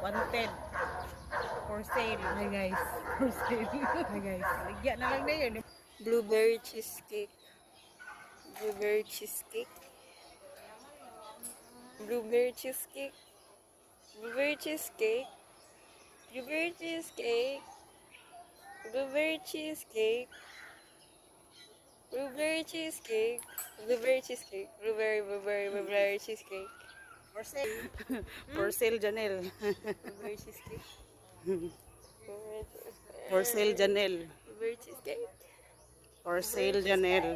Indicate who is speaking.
Speaker 1: Wanted. For sale.
Speaker 2: Hi guys.
Speaker 1: For sale.
Speaker 2: Hi guys.
Speaker 1: Ligyan na lang na yun.
Speaker 3: Blueberry cheesecake. Blueberry cheesecake. Blueberry cheesecake. Blueberry cheesecake. Blueberry cheesecake. Blueberry cheesecake. Blueberry cheesecake. Blueberry cheesecake. Blueberry cheesecake.
Speaker 1: For sale. For sale, Janelle.
Speaker 3: Blueberry cheesecake.
Speaker 1: For sale, Janelle.
Speaker 3: Blueberry cheesecake.
Speaker 1: For sale, Janelle.